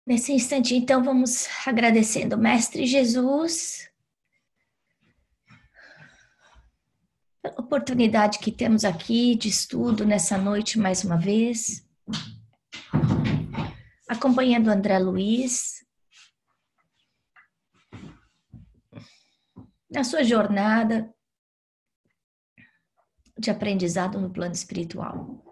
Nesse instante, então, vamos agradecendo, Mestre Jesus, pela oportunidade que temos aqui de estudo nessa noite mais uma vez, acompanhando André Luiz na sua jornada de aprendizado no plano espiritual.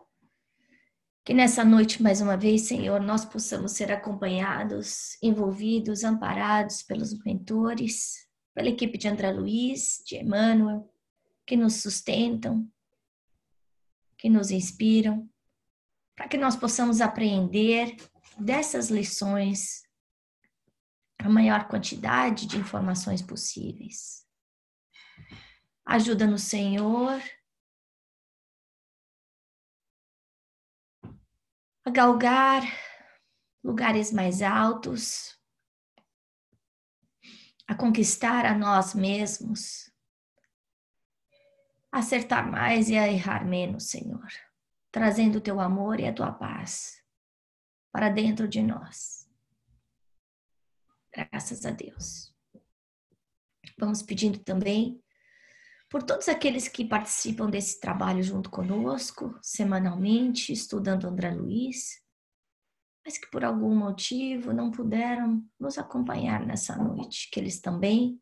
Que nessa noite, mais uma vez, Senhor, nós possamos ser acompanhados, envolvidos, amparados pelos mentores, pela equipe de André Luiz, de Emmanuel, que nos sustentam, que nos inspiram, para que nós possamos aprender dessas lições a maior quantidade de informações possíveis. Ajuda-nos, Senhor, a galgar lugares mais altos, a conquistar a nós mesmos, a acertar mais e a errar menos, Senhor, trazendo o teu amor e a tua paz para dentro de nós. Graças a Deus. Vamos pedindo também por todos aqueles que participam desse trabalho junto conosco, semanalmente, estudando André Luiz, mas que por algum motivo não puderam nos acompanhar nessa noite, que eles também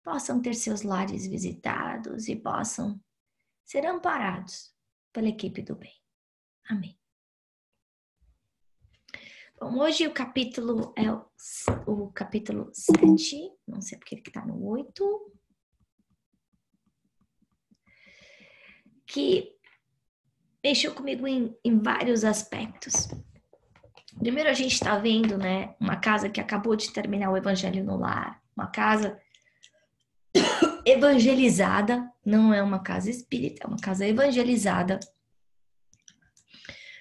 possam ter seus lares visitados e possam ser amparados pela equipe do bem. Amém. Bom, hoje o capítulo é o capítulo 7, não sei porque ele está no 8, que mexeu comigo em vários aspectos. Primeiro, a gente está vendo, né, uma casa que acabou de terminar o Evangelho no Lar, uma casa evangelizada, não é uma casa espírita, é uma casa evangelizada,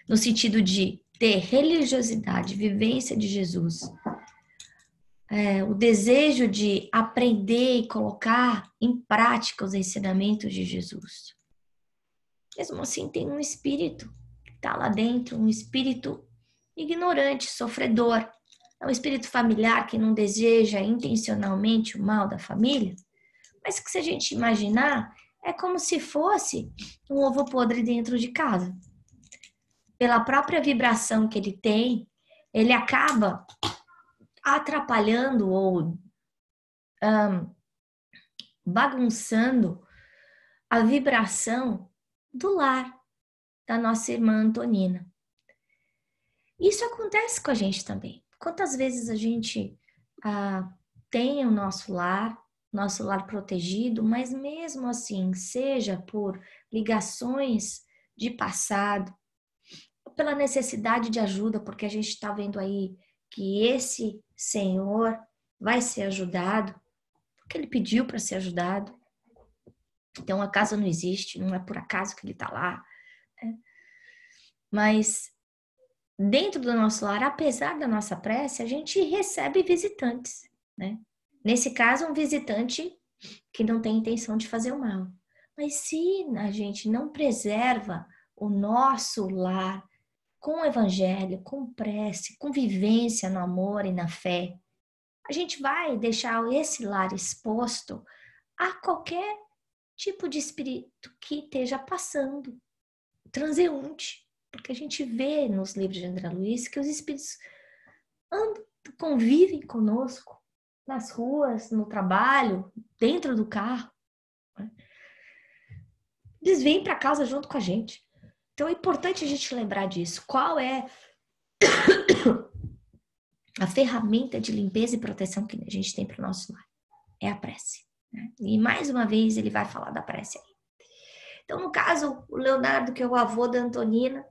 no sentido de ter religiosidade, vivência de Jesus, o desejo de aprender e colocar em prática os ensinamentos de Jesus. Mesmo assim, tem um espírito que está lá dentro, um espírito ignorante, sofredor. É um espírito familiar que não deseja intencionalmente o mal da família, mas que, se a gente imaginar, é como se fosse um ovo podre dentro de casa. Pela própria vibração que ele tem, ele acaba atrapalhando ou bagunçando a vibração do lar da nossa irmã Antonina. Isso acontece com a gente também. Quantas vezes a gente tem o nosso lar protegido, mas mesmo assim, seja por ligações de passado, ou pela necessidade de ajuda, porque a gente está vendo aí que esse senhor vai ser ajudado, porque ele pediu para ser ajudado. Então, a casa não existe, não é por acaso que ele está lá. Né? Mas dentro do nosso lar, apesar da nossa prece, a gente recebe visitantes, né? Nesse caso, um visitante que não tem intenção de fazer o mal. Mas se a gente não preserva o nosso lar com o evangelho, com prece, com vivência no amor e na fé, a gente vai deixar esse lar exposto a qualquer tipo de espírito que esteja passando, transeunte. Porque a gente vê nos livros de André Luiz que os espíritos convivem conosco nas ruas, no trabalho, dentro do carro. Eles vêm para casa junto com a gente. Então é importante a gente lembrar disso. Qual é a ferramenta de limpeza e proteção que a gente tem para o nosso lar? É a prece. Né? E mais uma vez ele vai falar da prece aí. Então, no caso, o Leonardo, que é o avô da Antonina,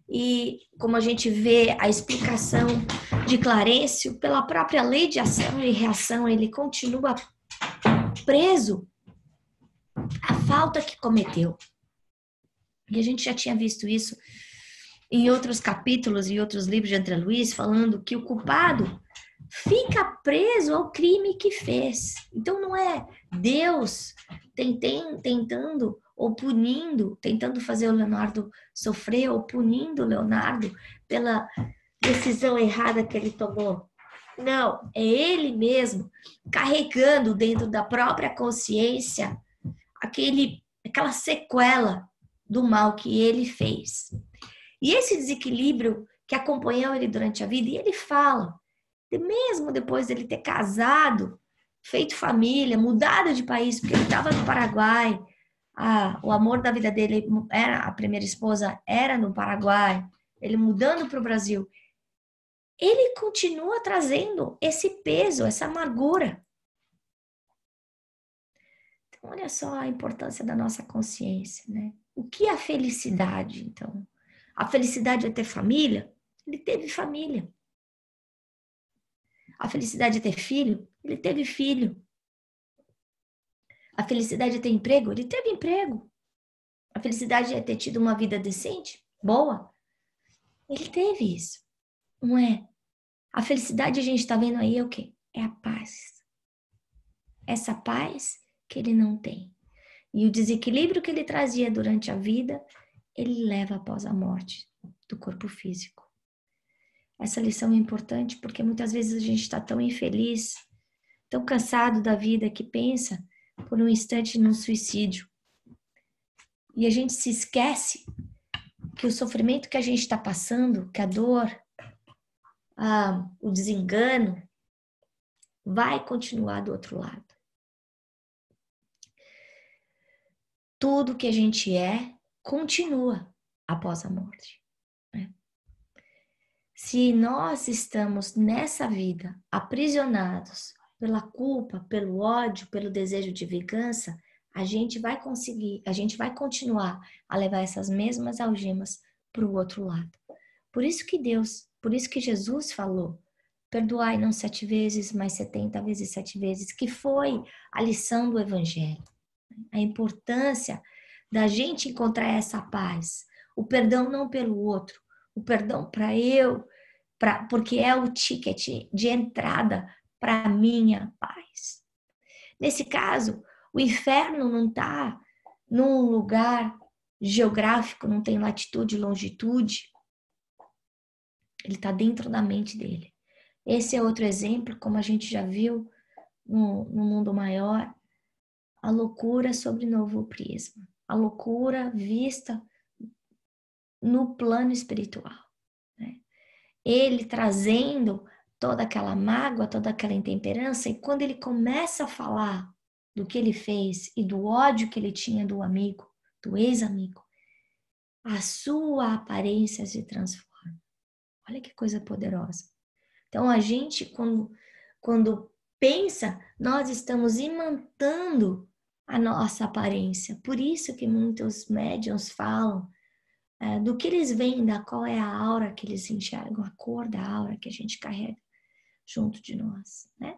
e como a gente vê a explicação de Clarencio, pela própria lei de ação e reação, ele continua preso à falta que cometeu. E a gente já tinha visto isso em outros capítulos e outros livros de André Luiz, falando que o culpado fica preso ao crime que fez. Então não é Deus tentando ou punindo, tentando fazer o Leonardo sofrer ou punindo o Leonardo pela decisão errada que ele tomou. Não, é ele mesmo carregando dentro da própria consciência aquela sequela do mal que ele fez. E esse desequilíbrio que acompanhou ele durante a vida, e ele fala, mesmo depois dele ter casado, feito família, mudado de país, porque ele estava no Paraguai, o amor da vida dele era a primeira esposa, era no Paraguai, ele mudando para o Brasil, ele continua trazendo esse peso, essa amargura. Então, olha só a importância da nossa consciência, né? O que é a felicidade, então? A felicidade é ter família? Ele teve família. A felicidade é ter filho? Ele teve filho. A felicidade é ter emprego? Ele teve emprego. A felicidade é ter tido uma vida decente? Boa? Ele teve isso. Não é? A felicidade a gente está vendo aí é o quê? É a paz. Essa paz que ele não tem. E o desequilíbrio que ele trazia durante a vida, ele leva após a morte do corpo físico. Essa lição é importante porque muitas vezes a gente está tão infeliz, tão cansado da vida que pensa por um instante no suicídio. E a gente se esquece que o sofrimento que a gente está passando, que a dor, o desengano, vai continuar do outro lado. Tudo que a gente é, continua após a morte. Né? Se nós estamos nessa vida aprisionados pela culpa, pelo ódio, pelo desejo de vingança, a gente vai continuar a levar essas mesmas algemas para o outro lado. Por isso que Jesus falou, perdoai não 7 vezes, mas 70 vezes 7 vezes, que foi a lição do Evangelho. A importância da gente encontrar essa paz. O perdão não pelo outro, o perdão porque é o ticket de entrada para a minha paz. Nesse caso, o inferno não está num lugar geográfico, não tem latitude e longitude. Ele está dentro da mente dele. Esse é outro exemplo, como a gente já viu no mundo maior, a loucura sobre novo prisma. A loucura vista no plano espiritual. Né? Ele trazendo toda aquela mágoa, toda aquela intemperança, e quando ele começa a falar do que ele fez e do ódio que ele tinha do amigo, do ex-amigo, a sua aparência se transforma. Olha que coisa poderosa. Então, a gente, quando pensa, nós estamos imantando a nossa aparência. Por isso que muitos médiuns falam do que eles veem, qual é a aura que eles enxergam, a cor da aura que a gente carrega junto de nós, né?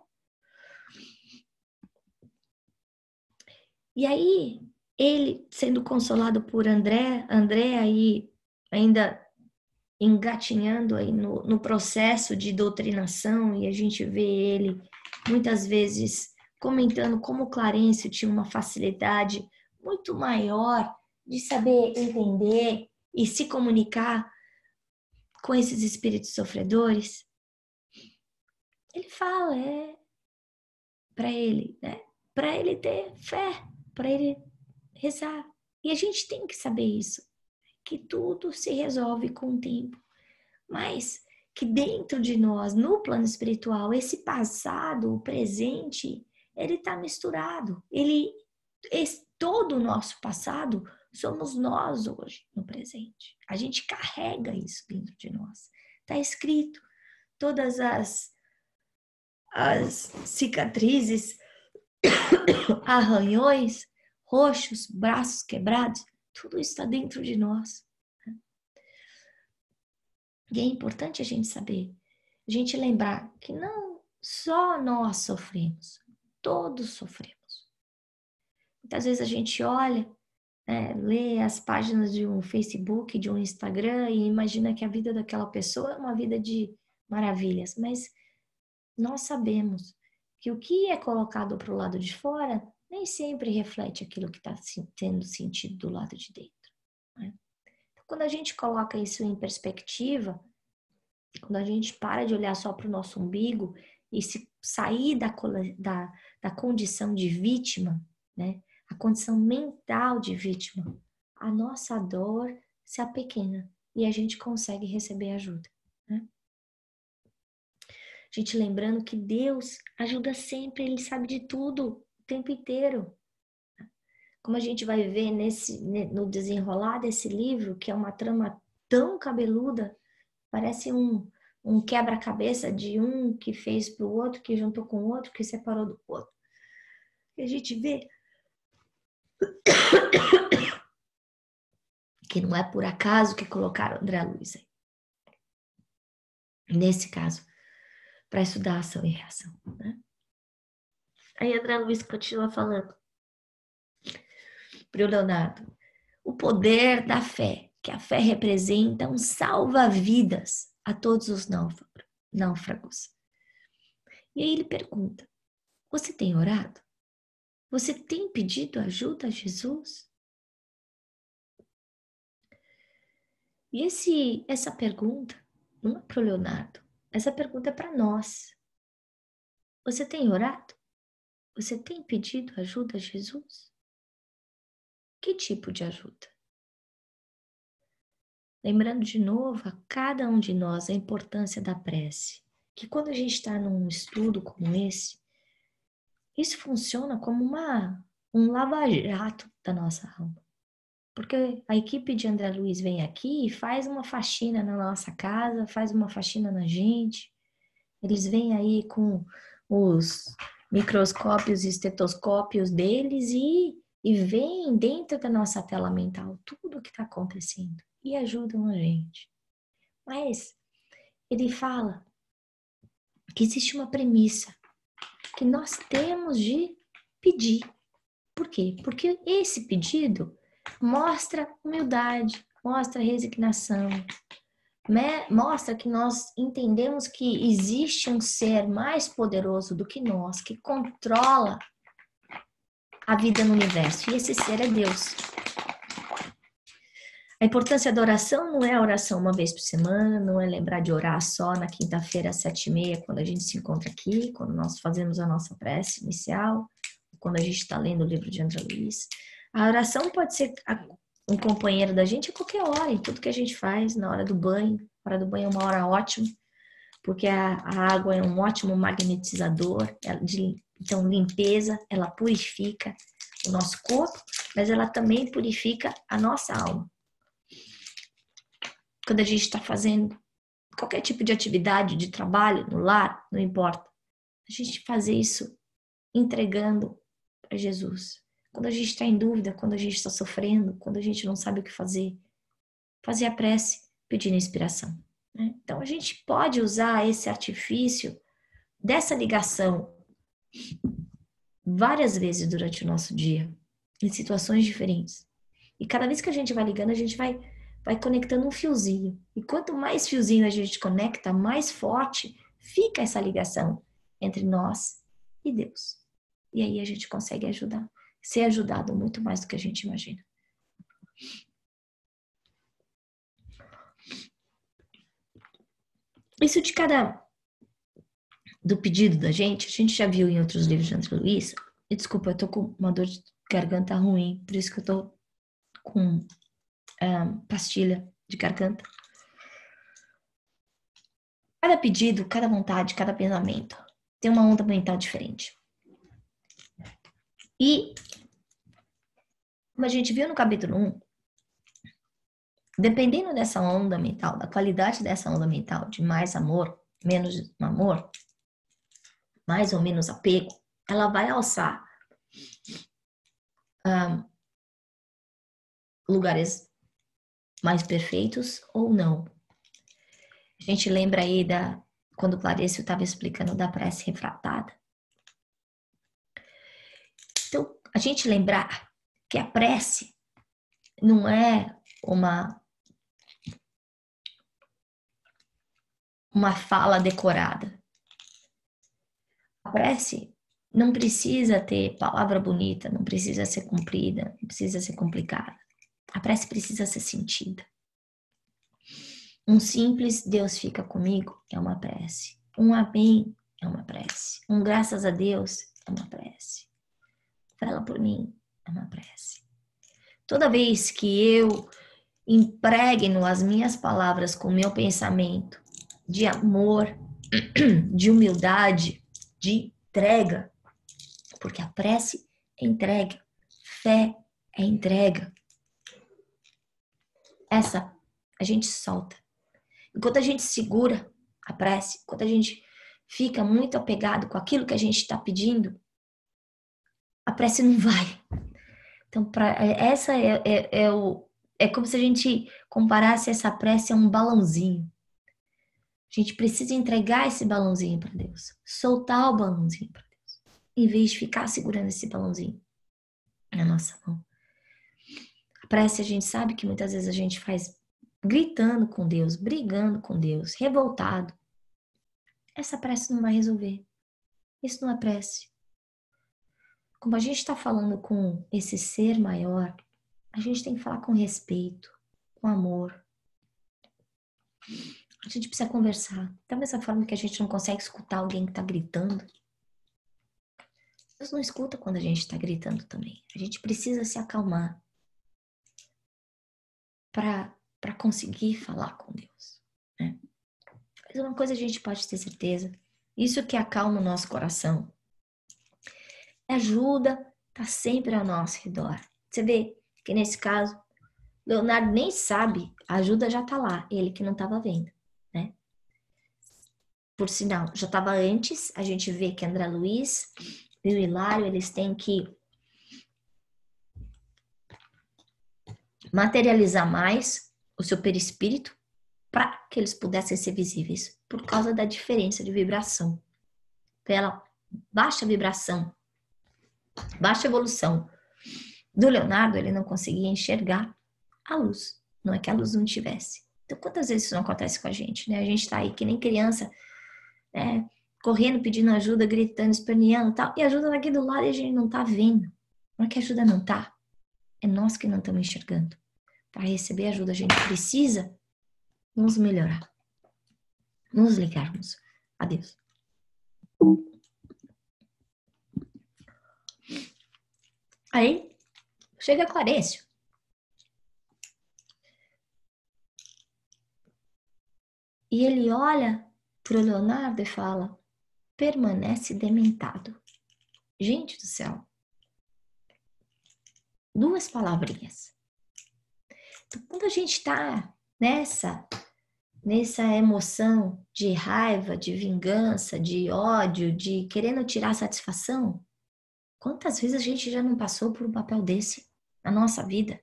E aí, ele sendo consolado por André aí ainda engatinhando aí no processo de doutrinação, e a gente vê ele muitas vezes comentando como Clarencio tinha uma facilidade muito maior de saber entender e se comunicar com esses espíritos sofredores. Ele fala, para ele, né? Para ele ter fé, para ele rezar. E a gente tem que saber isso, que tudo se resolve com o tempo. Mas que dentro de nós, no plano espiritual, esse passado, o presente, ele está misturado. Todo o nosso passado somos nós hoje, no presente. A gente carrega isso dentro de nós. Está escrito. Todas as cicatrizes, arranhões, roxos, braços quebrados, tudo está dentro de nós. E é importante a gente saber, a gente lembrar que não só nós sofremos, todos sofremos. Muitas vezes a gente olha, lê as páginas de um Facebook, de um Instagram e imagina que a vida daquela pessoa é uma vida de maravilhas, mas nós sabemos que o que é colocado para o lado de fora nem sempre reflete aquilo que está sendo sentido do lado de dentro. Né? Então, quando a gente coloca isso em perspectiva, Quando a gente para de olhar só para o nosso umbigo e se sair da condição de vítima, né? A condição mental de vítima, a nossa dor se apequena e a gente consegue receber ajuda, né? A gente lembrando que Deus ajuda sempre, Ele sabe de tudo, o tempo inteiro. Como a gente vai ver no desenrolar desse livro, que é uma trama tão cabeluda, parece um quebra-cabeça de um que fez para o outro, que juntou com o outro, que separou do outro. E a gente vê que não é por acaso que colocaram André Luiz aí. Nesse caso, para estudar ação e reação, né? Aí André Luiz continua falando para o Leonardo, o poder da fé, que a fé representa um salva-vidas a todos os náufragos. E aí ele pergunta, você tem orado? Você tem pedido ajuda a Jesus? E essa pergunta não é para o Leonardo, essa pergunta é para nós. Você tem orado? Você tem pedido ajuda a Jesus? Que tipo de ajuda? Lembrando de novo a cada um de nós a importância da prece. Que quando a gente está num estudo como esse, isso funciona como um lava-jato da nossa alma. Porque a equipe de André Luiz vem aqui e faz uma faxina na nossa casa, faz uma faxina na gente. Eles vêm aí com os microscópios e estetoscópios deles e veem dentro da nossa tela mental tudo o que está acontecendo e ajudam a gente. Mas ele fala que existe uma premissa que nós temos de pedir. Por quê? Porque esse pedido mostra humildade, mostra resignação, mostra que nós entendemos que existe um ser mais poderoso do que nós, que controla a vida no universo, e esse ser é Deus. A importância da oração não é a oração uma vez por semana, não é lembrar de orar só na quinta-feira às 7h30, quando a gente se encontra aqui, quando nós fazemos a nossa prece inicial, quando a gente está lendo o livro de André Luiz. A oração pode ser um companheiro da gente a qualquer hora, em tudo que a gente faz, na hora do banho. A hora do banho é uma hora ótima, porque a água é um ótimo magnetizador, então limpeza, ela purifica o nosso corpo, mas ela também purifica a nossa alma. Quando a gente está fazendo qualquer tipo de atividade, de trabalho, no lar, não importa, a gente fazer isso entregando a Jesus. Quando a gente está em dúvida, quando a gente está sofrendo, quando a gente não sabe o que fazer a prece pedindo inspiração, né? Então a gente pode usar esse artifício dessa ligação várias vezes durante o nosso dia, em situações diferentes. E cada vez que a gente vai ligando, a gente vai conectando um fiozinho. E quanto mais fiozinho a gente conecta, mais forte fica essa ligação entre nós e Deus. E aí a gente consegue ser ajudado muito mais do que a gente imagina. Isso do pedido da gente, a gente já viu em outros livros de André Luiz. E desculpa, eu tô com uma dor de garganta ruim, por isso que eu tô com pastilha de garganta. Cada pedido, cada vontade, cada pensamento tem uma onda mental diferente. E, como a gente viu no capítulo 1, dependendo dessa onda mental, da qualidade dessa onda mental, de mais amor, menos amor, mais ou menos apego, ela vai alçar lugares mais perfeitos ou não. A gente lembra aí quando o Clarício estava explicando da prece refratada. Então, a gente lembrar que a prece não é uma fala decorada. A prece não precisa ter palavra bonita, não precisa ser comprida, não precisa ser complicada. A prece precisa ser sentida. Um simples Deus fica comigo é uma prece. Um amém é uma prece. Um graças a Deus é uma prece. Vela por mim é uma prece. Toda vez que eu impregno as minhas palavras com o meu pensamento de amor, de humildade, de entrega, porque a prece é entrega, fé é entrega. Essa a gente solta. Enquanto a gente segura a prece, enquanto a gente fica muito apegado com aquilo que a gente está pedindo, a prece não vai. Então, essa é como se a gente comparasse essa prece a um balãozinho. A gente precisa entregar esse balãozinho para Deus, soltar o balãozinho para Deus, em vez de ficar segurando esse balãozinho na nossa mão. A prece a gente sabe que muitas vezes a gente faz gritando com Deus, brigando com Deus, revoltado. Essa prece não vai resolver. Isso não é prece. Como a gente está falando com esse ser maior, a gente tem que falar com respeito, com amor. A gente precisa conversar. Da mesma forma que a gente não consegue escutar alguém que está gritando, Deus não escuta quando a gente está gritando também. A gente precisa se acalmar para conseguir falar com Deus, né? Mas uma coisa a gente pode ter certeza, isso que acalma o nosso coração. Ajuda está sempre ao nosso redor. Você vê que nesse caso, Leonardo nem sabe, a ajuda já está lá, ele que não estava vendo, né? Por sinal, já estava antes, a gente vê que André Luiz e o Hilário, eles têm que materializar mais o seu perispírito para que eles pudessem ser visíveis, por causa da diferença de vibração. Pela baixa vibração, baixa evolução do Leonardo, ele não conseguia enxergar a luz. Não é que a luz não tivesse. Então, quantas vezes isso não acontece com a gente, né? A gente tá aí que nem criança, né? Correndo, pedindo ajuda, gritando, esperneando e tal, e a ajuda tá aqui do lado e a gente não tá vendo. Não é que a ajuda não tá, é nós que não estamos enxergando. Para receber ajuda, a gente precisa nos melhorar, nos ligarmos a Deus. Aí, chega Clarencio. E ele olha pro Leonardo e fala, permanece dementado. Gente do céu. Duas palavrinhas. Então, quando a gente está nessa emoção de raiva, de vingança, de ódio, de querendo tirar satisfação, quantas vezes a gente já não passou por um papel desse na nossa vida?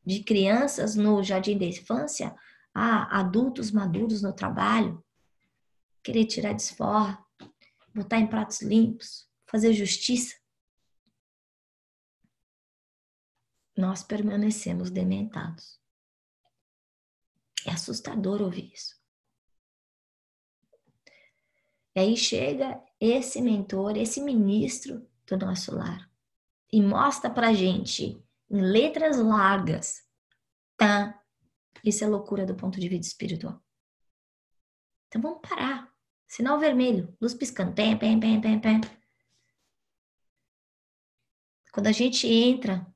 De crianças no jardim da infância a adultos maduros no trabalho, querer tirar desforra, botar em pratos limpos, fazer justiça. Nós permanecemos dementados. É assustador ouvir isso. E aí chega esse mentor, esse ministro do nosso lar e mostra pra gente em letras largas, tá? Isso é loucura do ponto de vista espiritual. Então vamos parar. Sinal vermelho, luz piscando, pem, pem, pem, pem, pem. Quando a gente entra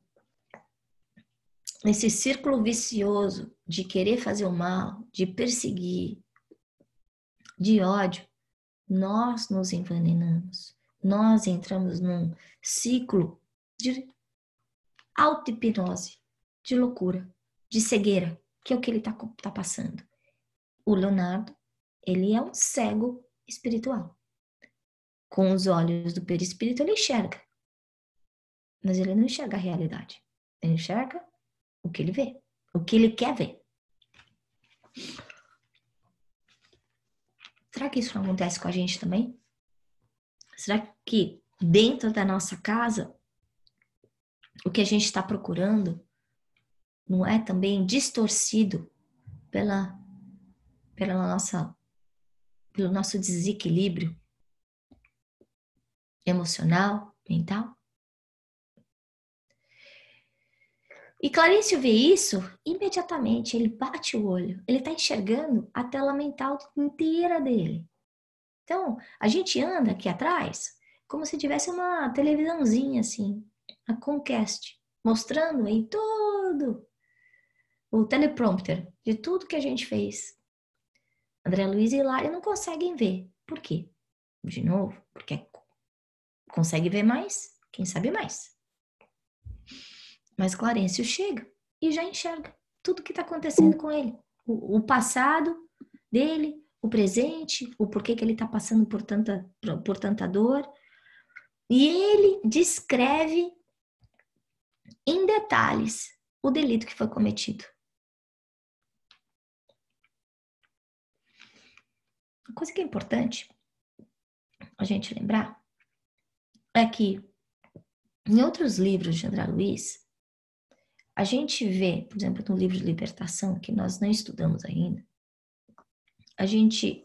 nesse círculo vicioso de querer fazer o mal, de perseguir, de ódio, nós nos envenenamos. Nós entramos num ciclo de auto-hipnose, de loucura, de cegueira, que é o que ele tá passando. O Leonardo, ele é um cego espiritual. Com os olhos do perispírito, ele enxerga. Mas ele não enxerga a realidade. Ele enxerga o que ele vê, o que ele quer ver. Será que isso não acontece com a gente também? Será que dentro da nossa casa, o que a gente está procurando não é também distorcido pelo nosso desequilíbrio emocional, mental? E Clarencio vê isso, imediatamente ele bate o olho. Ele está enxergando a tela mental inteira dele. Então, a gente anda aqui atrás como se tivesse uma televisãozinha assim, a Comcast, mostrando aí todo o teleprompter de tudo que a gente fez. André Luiz e Hilário não conseguem ver. Por quê? De novo, porque consegue ver mais, quem sabe mais. Mas Clarencio chega e já enxerga tudo que está acontecendo com ele. O passado dele, o presente, o porquê que ele está passando por tanta dor. E ele descreve em detalhes o delito que foi cometido. Uma coisa que é importante a gente lembrar é que em outros livros de André Luiz, a gente vê, por exemplo, no livro de Libertação, que nós não estudamos ainda,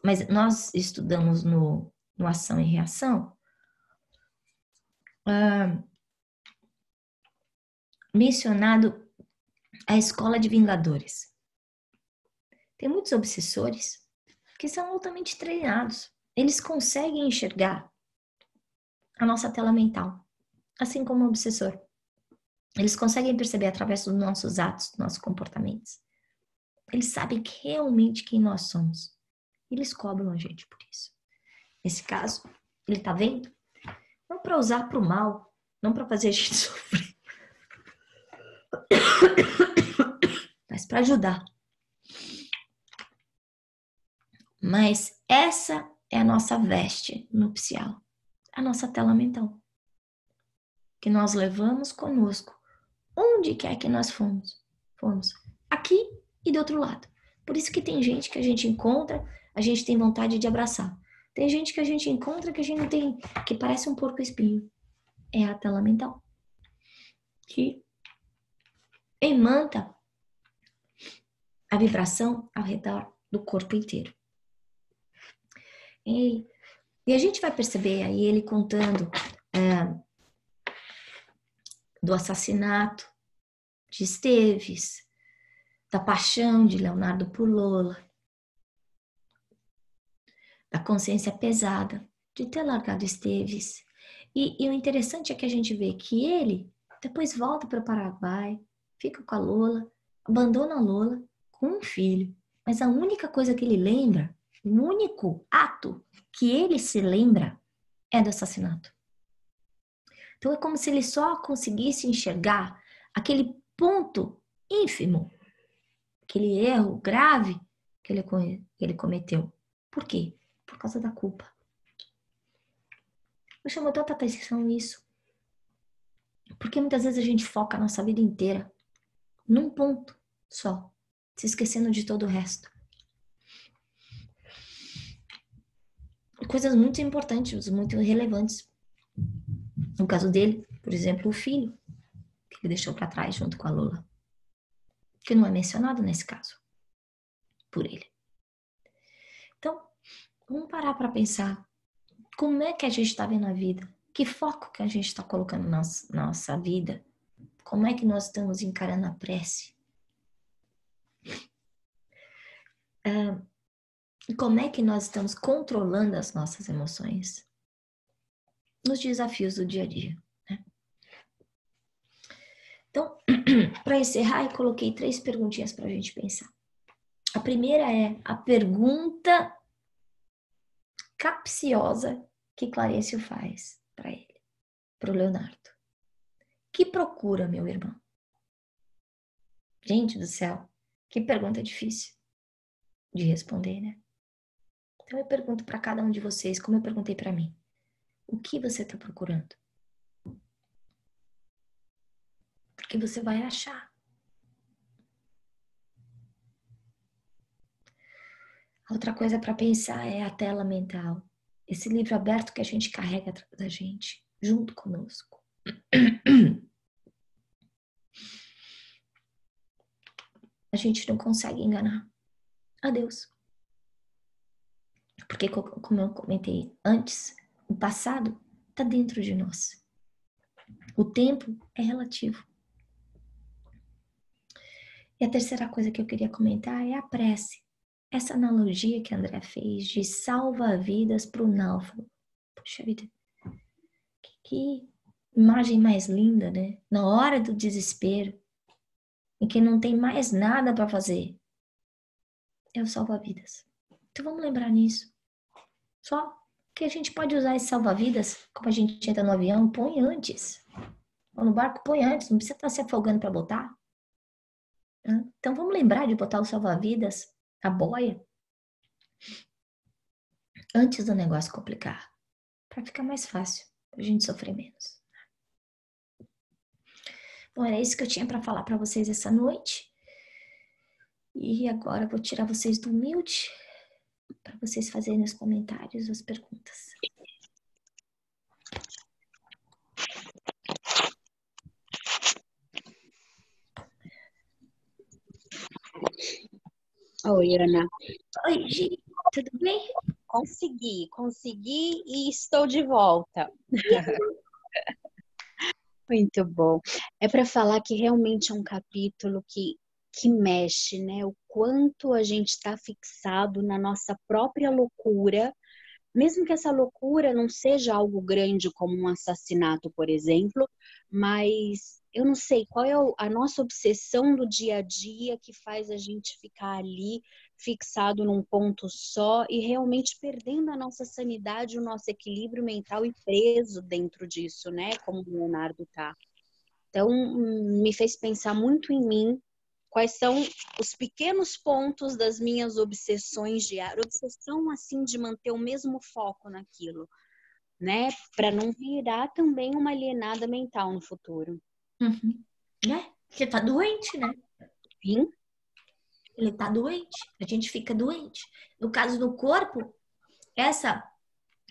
mas nós estudamos no Ação e Reação, mencionado a escola de vingadores. Tem muitos obsessores que são altamente treinados. Eles conseguem enxergar a nossa tela mental, assim como o obsessor. Eles conseguem perceber através dos nossos atos, dos nossos comportamentos. Eles sabem realmente quem nós somos. Eles cobram a gente por isso. Nesse caso, ele tá vendo? Não para usar para o mal, não para fazer a gente sofrer, mas para ajudar. Mas essa é a nossa veste nupcial, a nossa tela mental, que nós levamos conosco, onde quer que nós fomos, aqui e do outro lado. Por isso que tem gente que a gente encontra, a gente tem vontade de abraçar. Tem gente que a gente encontra que a gente tem, que parece um porco-espinho. É a tela mental, que emanta a vibração ao redor do corpo inteiro. E a gente vai perceber aí ele contando do assassinato de Esteves, da paixão de Leonardo por Lola, da consciência pesada de ter largado Esteves. E o interessante é que a gente vê que ele depois volta para o Paraguai, fica com a Lola, abandona a Lola com um filho. Mas a única coisa que ele lembra, o único ato que ele se lembra é do assassinato. Então é como se ele só conseguisse enxergar aquele ponto ínfimo, aquele erro grave que ele cometeu. Por quê? Por causa da culpa. Me chamou tanta atenção isso. Porque muitas vezes a gente foca a nossa vida inteira num ponto só, se esquecendo de todo o resto. Coisas muito importantes, muito relevantes. No caso dele, por exemplo, o filho que ele deixou para trás junto com a Lola, que não é mencionado nesse caso por ele. Então, vamos parar para pensar como é que a gente está vendo a vida, que foco que a gente está colocando na nossa vida, como é que nós estamos encarando a prece, e como é que nós estamos controlando as nossas emoções nos desafios do dia a dia. Né? Então, para encerrar, eu coloquei 3 perguntinhas para a gente pensar. A primeira é a pergunta capciosa que Clarencio faz para ele, para o Leonardo. Que procura, meu irmão? Gente do céu, que pergunta difícil de responder, né? Então eu pergunto para cada um de vocês, como eu perguntei para mim, o que você está procurando? Porque você vai achar. Outra coisa para pensar é a tela mental. Esse livro aberto que a gente carrega atrás da gente, junto conosco. A gente não consegue enganar a Deus. Porque, como eu comentei antes, o passado está dentro de nós. O tempo é relativo. E a terceira coisa que eu queria comentar é a prece. Essa analogia que a André fez de salva-vidas para o náufrago. Puxa vida, que imagem mais linda, né? Na hora do desespero, em que não tem mais nada para fazer, é o salva-vidas. Então vamos lembrar nisso. Só que a gente pode usar esse salva-vidas, como a gente entra no avião, põe antes. Ou no barco, põe antes, não precisa estar se afogando para botar. Então vamos lembrar de botar o salva-vidas, a boia, antes do negócio complicar, para ficar mais fácil, para a gente sofrer menos. Bom, era isso que eu tinha para falar para vocês essa noite. E agora eu vou tirar vocês do mute para vocês fazerem nos comentários as perguntas. Oi, Ana. Oi, Gi, tudo bem? Consegui e estou de volta. Muito bom. É para falar que realmente é um capítulo que mexe, né? O quanto a gente está fixado na nossa própria loucura, mesmo que essa loucura não seja algo grande como um assassinato, por exemplo, mas eu não sei qual é a nossa obsessão do dia a dia que faz a gente ficar ali fixado num ponto só e realmente perdendo a nossa sanidade, o nosso equilíbrio mental e preso dentro disso, né? Como o Leonardo tá. Então, me fez pensar muito em mim, quais são os pequenos pontos das minhas obsessões diárias, obsessão assim de manter o mesmo foco naquilo, né? Para não virar também uma alienada mental no futuro. Uhum. Né? Você tá doente, né? Sim. Ele tá doente, a gente fica doente. No caso do corpo, essa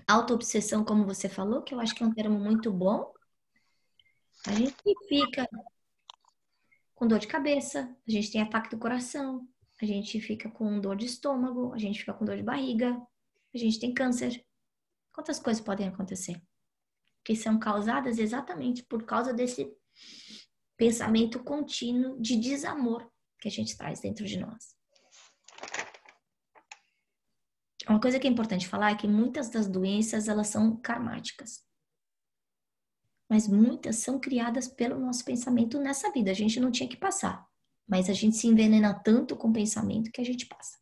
autoobsessão, como você falou, que eu acho que é um termo muito bom, a gente fica com dor de cabeça, a gente tem ataque do coração, a gente fica com dor de estômago, a gente fica com dor de barriga, a gente tem câncer. Quantas coisas podem acontecer? Que são causadas exatamente por causa desse pensamento contínuo de desamor que a gente traz dentro de nós. Uma coisa que é importante falar é que muitas das doenças, elas são karmáticas. Mas muitas são criadas pelo nosso pensamento nessa vida. A gente não tinha que passar. Mas a gente se envenena tanto com o pensamento que a gente passa.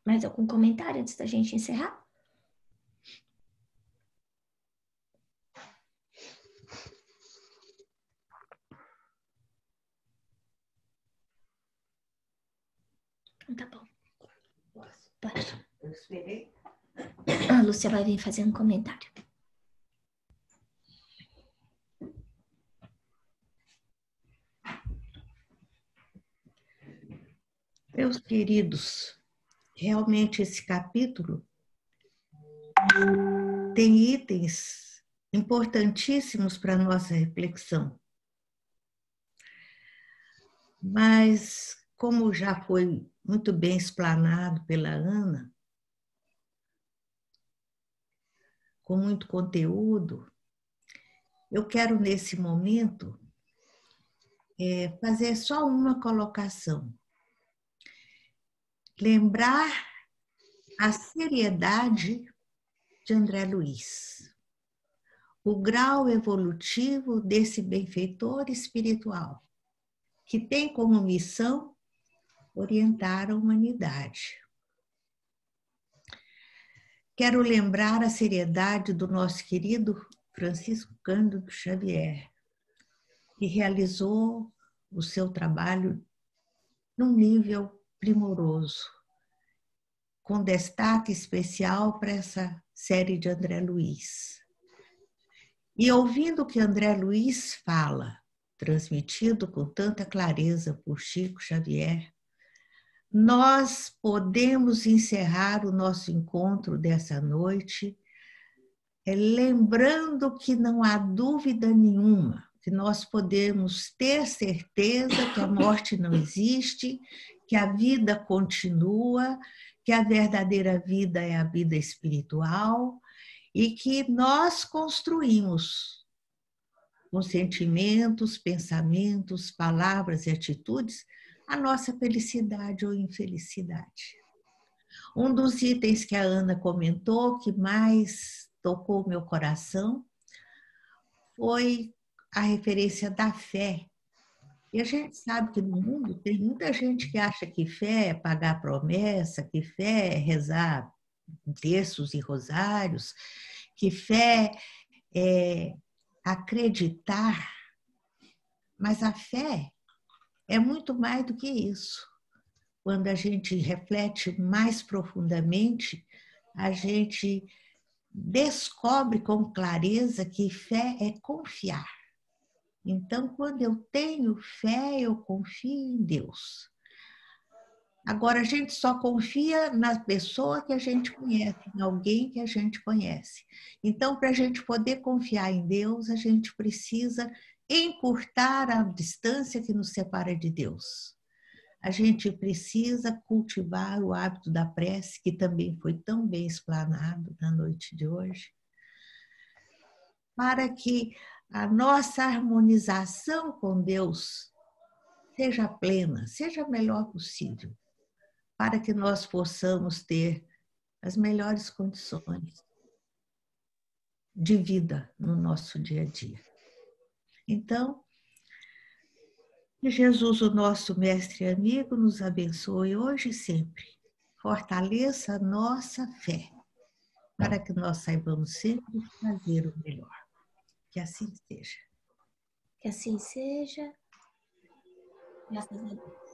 Mais algum comentário antes da gente encerrar? Então tá bom. Pode. Eu esperei. A Lúcia vai vir fazer um comentário. Meus queridos, realmente esse capítulo tem itens importantíssimos para a nossa reflexão. Mas, como já foi muito bem explanado pela Ana, com muito conteúdo, eu quero, nesse momento, fazer só uma colocação. Lembrar a seriedade de André Luiz, o grau evolutivo desse benfeitor espiritual, que tem como missão orientar a humanidade. Quero lembrar a seriedade do nosso querido Francisco Cândido Xavier, que realizou o seu trabalho num nível primoroso, com destaque especial para essa série de André Luiz. E ouvindo o que André Luiz fala, transmitido com tanta clareza por Chico Xavier, nós podemos encerrar o nosso encontro dessa noite lembrando que não há dúvida nenhuma que nós podemos ter certeza que a morte não existe, que a vida continua, que a verdadeira vida é a vida espiritual e que nós construímos com sentimentos, pensamentos, palavras e atitudes, a nossa felicidade ou infelicidade. Um dos itens que a Ana comentou que mais tocou meu coração foi a referência da fé. E a gente sabe que no mundo tem muita gente que acha que fé é pagar promessa, que fé é rezar terços e rosários, que fé é acreditar, mas a fé é muito mais do que isso. Quando a gente reflete mais profundamente, a gente descobre com clareza que fé é confiar. Então, quando eu tenho fé, eu confio em Deus. Agora, a gente só confia na pessoa que a gente conhece, em alguém que a gente conhece. Então, para a gente poder confiar em Deus, a gente precisa encurtar a distância que nos separa de Deus. A gente precisa cultivar o hábito da prece, que também foi tão bem explanado na noite de hoje, para que a nossa harmonização com Deus seja plena, seja a melhor possível, para que nós possamos ter as melhores condições de vida no nosso dia a dia. Então, que Jesus, o nosso mestre e amigo, nos abençoe hoje e sempre. Fortaleça a nossa fé, para que nós saibamos sempre fazer o melhor. Que assim seja. Que assim seja. Graças a Deus.